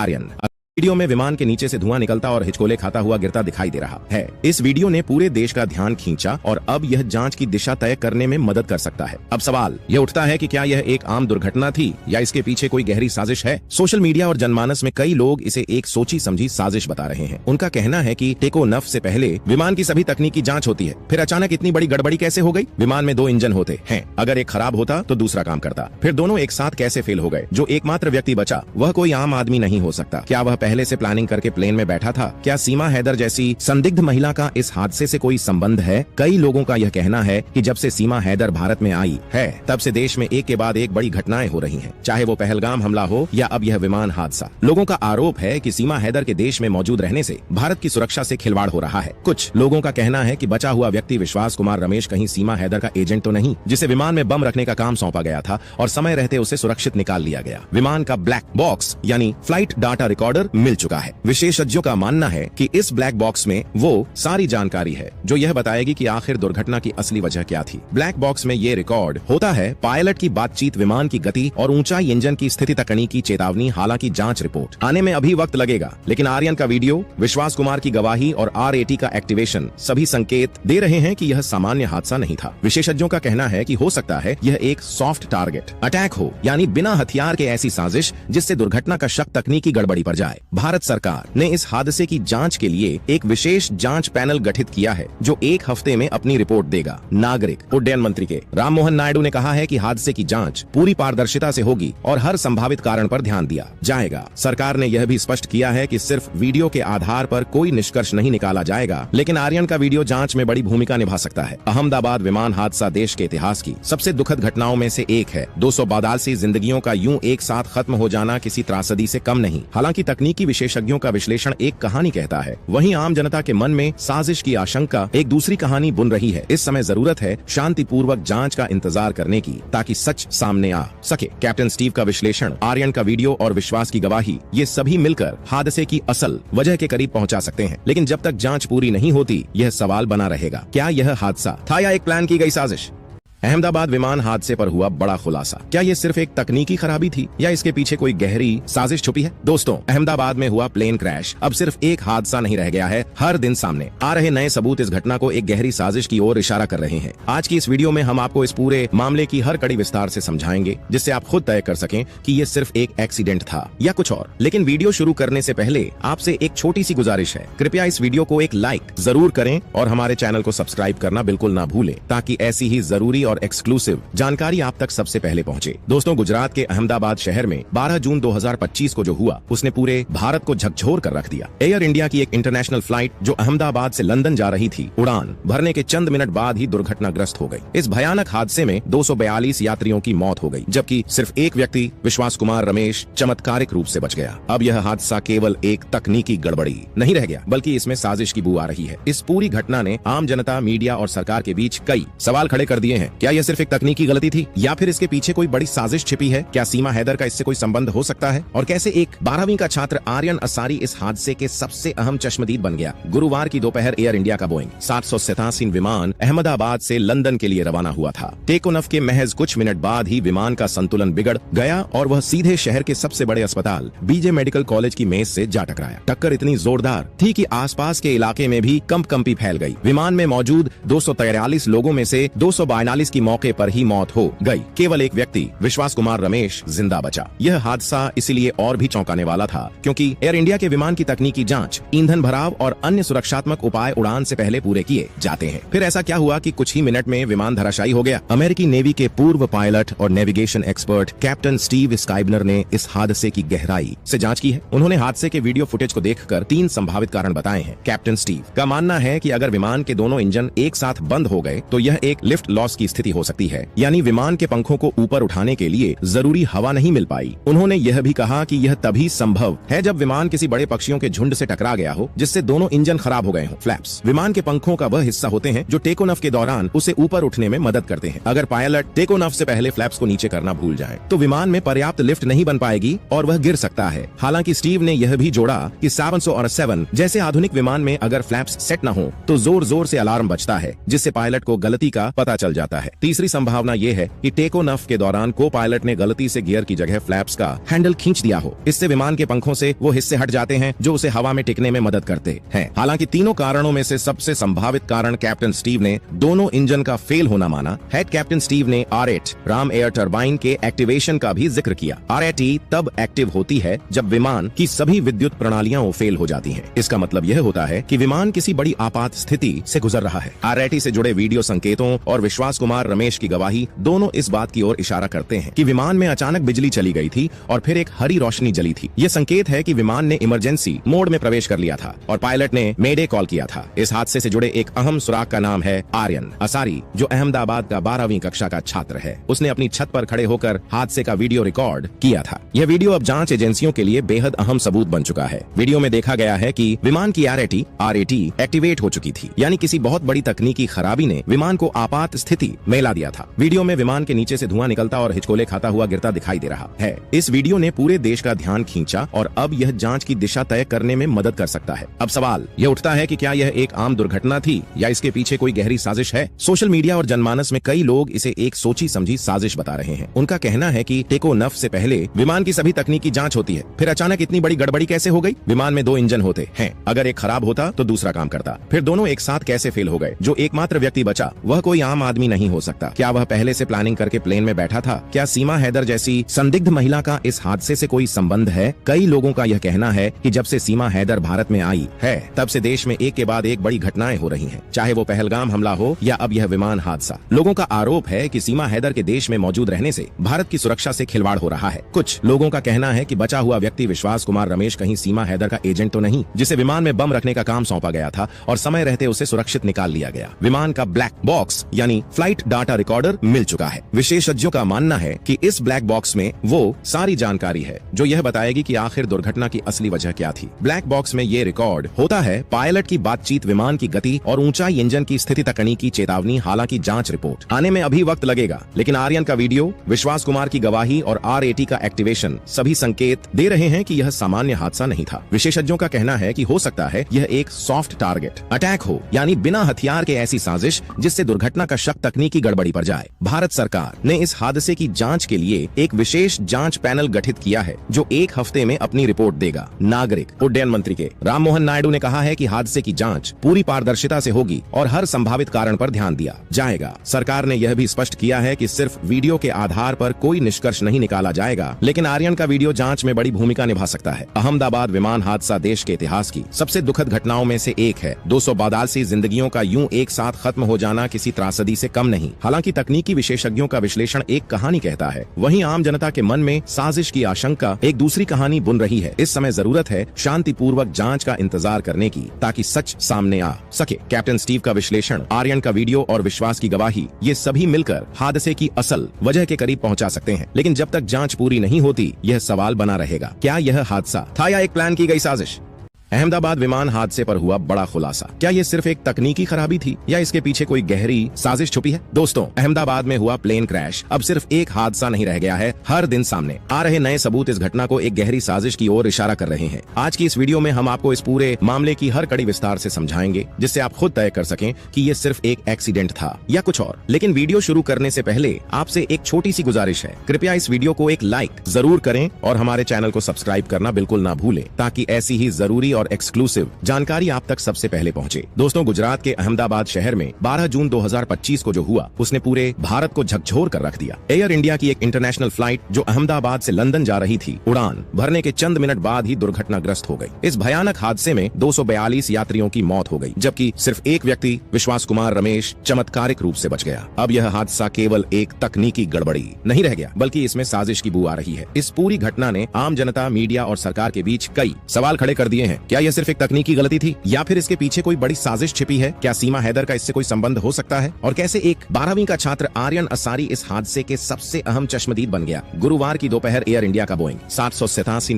Aryan video में विमान के नीचे से धुआं निकलता और हिचकोले खाता हुआ गिरता दिखाई दे रहा है। इस वीडियो ने पूरे देश का ध्यान खींचा और अब यह जांच की दिशा तय करने में मदद कर सकता है। अब सवाल यह उठता है कि क्या यह एक आम दुर्घटना थी या इसके पीछे कोई गहरी साजिश है। सोशल मीडिया और जनमानस में कई लोग इसे एक सोची समझी साजिश बता रहे हैं। उनका कहना है कि टेक ऑफ से पहले विमान की सभी तकनीकी जाँच होती है, फिर अचानक इतनी बड़ी गड़बड़ी कैसे हो गई। विमान में 2 इंजन होते हैं, अगर एक खराब होता तो दूसरा काम करता, फिर दोनों एक साथ कैसे फेल हो गए। जो एकमात्र व्यक्ति बचा वह कोई आम आदमी नहीं हो सकता। क्या वह पहले से प्लानिंग के प्लेन में बैठा था। क्या सीमा हैदर जैसी संदिग्ध महिला का इस हादसे से कोई संबंध है। कई लोगों का यह कहना है कि जब से सीमा हैदर भारत में आई है तब से देश में एक के बाद एक बड़ी घटनाएं हो रही हैं, चाहे वो पहलगाम हमला हो या अब यह विमान हादसा। लोगों का आरोप है कि सीमा हैदर के देश में मौजूद रहने से भारत की सुरक्षा से खिलवाड़ हो रहा है। कुछ लोगों का कहना है कि बचा हुआ व्यक्ति विश्वास कुमार रमेश कहीं सीमा हैदर का एजेंट तो नहीं, जिसे विमान में बम रखने का काम सौंपा गया था और समय रहते उसे सुरक्षित निकाल लिया गया। विमान का ब्लैक बॉक्स यानी फ्लाइट डाटा रिकॉर्डर मिल चुका है। विशेषज्ञों का मानना है कि इस ब्लैक बॉक्स में वो सारी जानकारी है जो यह बताएगी कि आखिर दुर्घटना की असली वजह क्या थी। ब्लैक बॉक्स में ये रिकॉर्ड होता है पायलट की बातचीत, विमान की गति और ऊंचाई, इंजन की स्थिति, तकनीकी चेतावनी। हालांकि जांच रिपोर्ट आने में अभी वक्त लगेगा, लेकिन आर्यन का वीडियो, विश्वास कुमार की गवाही और RAT का एक्टिवेशन सभी संकेत दे रहे हैं कि यह सामान्य हादसा नहीं था। विशेषज्ञों का कहना है कि हो सकता है यह एक सॉफ्ट टारगेट अटैक हो, यानी बिना हथियार के ऐसी साजिश जिससे दुर्घटना का शक तकनीकी गड़बड़ी पर जाए। भारत सरकार ने इस हादसे की जांच के लिए एक विशेष जांच पैनल गठित किया है जो 1 हफ्ते में अपनी रिपोर्ट देगा। नागरिक उड्डयन मंत्री के राम मोहन नायडू ने कहा है कि हादसे की जांच पूरी पारदर्शिता से होगी और हर संभावित कारण पर ध्यान दिया जाएगा। सरकार ने यह भी स्पष्ट किया है कि सिर्फ वीडियो के आधार पर कोई निष्कर्ष नहीं निकाला जाएगा, लेकिन आर्यन का वीडियो जांच में बड़ी भूमिका निभा सकता है। अहमदाबाद विमान हादसा देश के इतिहास की सबसे दुखद घटनाओं में से एक है। 282 जिंदगियों का यूं एक साथ खत्म हो जाना किसी त्रासदी से कम नहीं। हालांकि तकनीकी विशेषज्ञों का विश्लेषण एक कहानी कहता है, वहीं आम जनता के मन में साजिश की आशंका एक दूसरी कहानी बुन रही है। इस समय जरूरत है शांतिपूर्वक जांच का इंतजार करने की ताकि सच सामने आ सके। कैप्टन स्टीव का विश्लेषण, आर्यन का वीडियो और विश्वास की गवाही, ये सभी मिलकर हादसे की असल वजह के करीब पहुंचा सकते हैं। लेकिन जब तक जांच पूरी नहीं होती यह सवाल बना रहेगा, क्या यह हादसा था या एक प्लान की गई साजिश। अहमदाबाद विमान हादसे पर हुआ बड़ा खुलासा। क्या ये सिर्फ एक तकनीकी खराबी थी या इसके पीछे कोई गहरी साजिश छुपी है। दोस्तों, अहमदाबाद में हुआ प्लेन क्रैश अब सिर्फ एक हादसा नहीं रह गया है। हर दिन सामने आ रहे नए सबूत इस घटना को एक गहरी साजिश की ओर इशारा कर रहे हैं। आज की इस वीडियो में हम आपको इस पूरे मामले की हर कड़ी विस्तार से समझाएंगे, जिससे आप खुद तय कर सकें कि ये सिर्फ एक एक्सीडेंट था या कुछ और। लेकिन वीडियो शुरू करने से पहले आपसे एक छोटी सी गुजारिश है, कृपया इस वीडियो को एक लाइक जरूर करें और हमारे चैनल को सब्सक्राइब करना बिल्कुल ना भूलें, ताकि ऐसी ही जरूरी और एक्सक्लूसिव जानकारी आप तक सबसे पहले पहुंचे। दोस्तों, गुजरात के अहमदाबाद शहर में 12 जून 2025 को जो हुआ उसने पूरे भारत को झकझोर कर रख दिया। एयर इंडिया की एक इंटरनेशनल फ्लाइट जो अहमदाबाद से लंदन जा रही थी, उड़ान भरने के चंद मिनट बाद ही दुर्घटनाग्रस्त हो गई। इस भयानक हादसे में 242 यात्रियों की मौत हो गई, जबकि सिर्फ एक व्यक्ति विश्वास कुमार रमेश चमत्कारिक रूप से बच गया। अब यह हादसा केवल एक तकनीकी गड़बड़ी नहीं रह गया, बल्कि इसमें साजिश की बू आ रही है। इस पूरी घटना ने आम जनता, मीडिया और सरकार के बीच कई सवाल खड़े कर दिए हैं। क्या यह सिर्फ एक तकनीकी गलती थी या फिर इसके पीछे कोई बड़ी साजिश छिपी है। क्या सीमा हैदर का इससे कोई संबंध हो सकता है, और कैसे एक 12वीं का छात्र आर्यन असारी इस हादसे के सबसे अहम चश्मदीद बन गया। गुरुवार की दोपहर एयर इंडिया का बोइंग 787 विमान अहमदाबाद से लंदन के लिए रवाना हुआ था। टेक ऑफ के महज कुछ मिनट बाद ही विमान का संतुलन बिगड़ गया और वह सीधे शहर के सबसे बड़े अस्पताल BJ मेडिकल कॉलेज की मेज से जा टकराया। टक्कर इतनी जोरदार थी कि आसपास के इलाके में भी कंपकंपी फैल गई। विमान में मौजूद 243 लोगों में से 242 की मौके पर ही मौत हो गई। केवल एक व्यक्ति विश्वास कुमार रमेश जिंदा बचा। यह हादसा इसीलिए और भी चौंकाने वाला था क्योंकि एयर इंडिया के विमान की तकनीकी जांच, ईंधन भराव और अन्य सुरक्षात्मक उपाय उड़ान से पहले पूरे किए जाते हैं। फिर ऐसा क्या हुआ कि कुछ ही मिनट में विमान धराशायी हो गया। अमेरिकी नेवी के पूर्व पायलट और नेविगेशन एक्सपर्ट कैप्टन स्टीव स्काइबनर ने इस हादसे की गहराई से जांच की है। उन्होंने हादसे के वीडियो फुटेज को देखकर 3 संभावित कारण बताए हैं। कैप्टन स्टीव का मानना है कि अगर विमान के दोनों इंजन एक साथ बंद हो गए तो यह एक लिफ्ट लॉस की स्थिति हो सकती है, यानी विमान के पंखों को ऊपर उठाने के लिए जरूरी हवा नहीं मिल पाई। उन्होंने यह भी कहा कि यह तभी संभव है जब विमान किसी बड़े पक्षियों के झुंड से टकरा गया हो, जिससे दोनों इंजन खराब हो गए हों। फ्लैप्स विमान के पंखों का वह हिस्सा होते हैं जो टेक ऑफ के दौरान उसे ऊपर उठने में मदद करते हैं। अगर पायलट टेक ऑफ से पहले फ्लैप्स को नीचे करना भूल जाए तो विमान में पर्याप्त लिफ्ट नहीं बन पाएगी और वह गिर सकता है। हालांकि स्टीव ने यह भी जोड़ा कि 707 जैसे आधुनिक विमान में अगर फ्लैप्स सेट न हो तो जोर जोर से अलार्म बजता है, जिससे पायलट को गलती का पता चल जाता है। है। तीसरी संभावना ये है कि टेक ऑफ के दौरान को पायलट ने गलती से गियर की जगह फ्लैप्स का हैंडल खींच दिया हो। इससे विमान के पंखों से वो हिस्से हट जाते हैं जो उसे हवा में टिकने में मदद करते हैं। हालांकि तीनों कारणों में से सबसे संभावित कारण कैप्टन स्टीव ने दोनों इंजन का फेल होना माना। हेड कैप्टन स्टीव ने R8 राम एयर टरबाइन के एक्टिवेशन का भी जिक्र किया। R8 तब एक्टिव होती है जब विमान की सभी विद्युत प्रणालियां फेल हो जाती हैं। इसका मतलब यह होता है कि विमान किसी बड़ी आपात स्थिति से गुजर रहा है। R8 से जुड़े वीडियो संकेतों और विश्वास कुमार रमेश की गवाही दोनों इस बात की ओर इशारा करते हैं कि विमान में अचानक बिजली चली गई थी और फिर एक हरी रोशनी जली थी। यह संकेत है कि विमान ने इमरजेंसी मोड में प्रवेश कर लिया था और पायलट ने मेडे कॉल किया था। इस हादसे से जुड़े एक अहम सुराग का नाम है आर्यन असारी, जो अहमदाबाद का 12वीं कक्षा का छात्र है। उसने अपनी छत पर खड़े होकर हादसे का वीडियो रिकॉर्ड किया था। यह वीडियो अब जांच एजेंसियों के लिए बेहद अहम सबूत बन चुका है। वीडियो में देखा गया है कि विमान की R8 एक्टिवेट हो चुकी थी, यानी किसी बहुत बड़ी तकनीकी खराबी ने विमान को आपात स्थिति में ला दिया था। वीडियो में विमान के नीचे से धुआं निकलता और हिचकोले खाता हुआ गिरता दिखाई दे रहा है। इस वीडियो ने पूरे देश का ध्यान खींचा और अब यह जांच की दिशा तय करने में मदद कर सकता है। अब सवाल यह उठता है कि क्या यह एक आम दुर्घटना थी या इसके पीछे कोई गहरी साजिश है। सोशल मीडिया और जनमानस में कई लोग इसे एक सोची समझी साजिश बता रहे हैं। उनका कहना है कि टेक ऑफ से पहले विमान की सभी तकनीकी जांच होती है, फिर अचानक इतनी बड़ी गड़बड़ी कैसे हो गई। विमान में 2 इंजन होते हैं, अगर एक खराब होता तो दूसरा काम करता, फिर दोनों एक साथ कैसे फेल हो गए। जो एकमात्र व्यक्ति बचा वह कोई आम आदमी नहीं हो सकता। क्या वह पहले से प्लानिंग करके प्लेन में बैठा था। क्या सीमा हैदर जैसी संदिग्ध महिला का इस हादसे से कोई संबंध है। कई लोगों का यह कहना है कि जब से सीमा हैदर भारत में आई है तब से देश में एक के बाद एक बड़ी घटनाएं हो रही हैं, चाहे वो पहलगाम हमला हो या अब यह विमान हादसा। लोगों का आरोप है कि सीमा हैदर के देश में मौजूद रहने से भारत की सुरक्षा से खिलवाड़ हो रहा है। कुछ लोगों का कहना है कि बचा हुआ व्यक्ति विश्वास कुमार रमेश कहीं सीमा हैदर का एजेंट तो नहीं, जिसे विमान में बम रखने का काम सौंपा गया था और समय रहते उसे सुरक्षित निकाल लिया गया। विमान का ब्लैक बॉक्स यानी फ्लाइट डाटा रिकॉर्डर मिल चुका है। विशेषज्ञों का मानना है कि इस ब्लैक बॉक्स में वो सारी जानकारी है जो यह बताएगी कि आखिर दुर्घटना की असली वजह क्या थी। ब्लैक बॉक्स में ये रिकॉर्ड होता है पायलट की बातचीत, विमान की गति और ऊंचाई, इंजन की स्थिति, तकनीकी चेतावनी। हालांकि जांच रिपोर्ट आने में अभी वक्त लगेगा, लेकिन आर्यन का वीडियो, विश्वास कुमार की गवाही और R8 का एक्टिवेशन सभी संकेत दे रहे हैं कि यह सामान्य हादसा नहीं था। विशेषज्ञों का कहना है कि हो सकता है यह एक सॉफ्ट टारगेट अटैक हो, यानी बिना हथियार के ऐसी साजिश जिससे दुर्घटना का शक तकनीकी गड़बड़ी पर जाए। भारत सरकार ने इस हादसे की जांच के लिए एक विशेष जांच पैनल गठित किया है जो 1 हफ्ते में अपनी रिपोर्ट देगा। नागरिक उड्डयन मंत्री के राम मोहन नायडू ने कहा है कि हादसे की जांच पूरी पारदर्शिता से होगी और हर संभावित कारण पर ध्यान दिया जाएगा। सरकार ने यह भी स्पष्ट किया है कि सिर्फ वीडियो के आधार पर कोई निष्कर्ष नहीं निकाला जाएगा, लेकिन आर्यन का वीडियो जांच में बड़ी भूमिका निभा सकता है। अहमदाबाद विमान हादसा देश के इतिहास की सबसे दुखद घटनाओं में से एक है। 282 जिंदगियों का यूं एक साथ खत्म हो जाना किसी त्रासदी से कम नहीं। हालांकि तकनीकी विशेषज्ञों का विश्लेषण एक कहानी कहता है, वहीं आम जनता के मन में साजिश की आशंका एक दूसरी कहानी बुन रही है। इस समय जरूरत है शांतिपूर्वक जांच का इंतजार करने की ताकि सच सामने आ सके। कैप्टन स्टीव का विश्लेषण, आर्यन का वीडियो और विश्वास की गवाही, ये सभी मिलकर हादसे की असल वजह के करीब पहुंचा सकते हैं। लेकिन जब तक जांच पूरी नहीं होती यह सवाल बना रहेगा, क्या यह हादसा था या एक प्लान की गई साजिश। अहमदाबाद विमान हादसे पर हुआ बड़ा खुलासा। क्या ये सिर्फ एक तकनीकी खराबी थी या इसके पीछे कोई गहरी साजिश छुपी है। दोस्तों, अहमदाबाद में हुआ प्लेन क्रैश अब सिर्फ एक हादसा नहीं रह गया है। हर दिन सामने आ रहे नए सबूत इस घटना को एक गहरी साजिश की ओर इशारा कर रहे हैं। आज की इस वीडियो में हम आपको इस पूरे मामले की हर कड़ी विस्तार से समझाएंगे, जिससे आप खुद तय कर सकें कि ये सिर्फ एक एक्सीडेंट था या कुछ और। लेकिन वीडियो शुरू करने से पहले आपसे एक छोटी सी गुजारिश है, कृपया इस वीडियो को एक लाइक जरूर करें और हमारे चैनल को सब्सक्राइब करना बिल्कुल ना भूलें, ताकि ऐसी ही जरूरी और एक्सक्लूसिव जानकारी आप तक सबसे पहले पहुंचे। दोस्तों, गुजरात के अहमदाबाद शहर में 12 जून 2025 को जो हुआ उसने पूरे भारत को झकझोर कर रख दिया। एयर इंडिया की एक इंटरनेशनल फ्लाइट जो अहमदाबाद से लंदन जा रही थी, उड़ान भरने के चंद मिनट बाद ही दुर्घटनाग्रस्त हो गई। इस भयानक हादसे में 242 यात्रियों की मौत हो गई, जबकि सिर्फ एक व्यक्ति विश्वास कुमार रमेश चमत्कारिक रूप से बच गया। अब यह हादसा केवल एक तकनीकी गड़बड़ी नहीं रह गया, बल्कि इसमें साजिश की बू आ रही है। इस पूरी घटना ने आम जनता, मीडिया और सरकार के बीच कई सवाल खड़े कर दिए हैं। क्या यह सिर्फ एक तकनीकी गलती थी या फिर इसके पीछे कोई बड़ी साजिश छिपी है। क्या सीमा हैदर का इससे कोई संबंध हो सकता है, और कैसे एक 12वीं का छात्र आर्यन असारी इस हादसे के सबसे अहम चश्मदीद बन गया। गुरुवार की दोपहर एयर इंडिया का बोइंग 787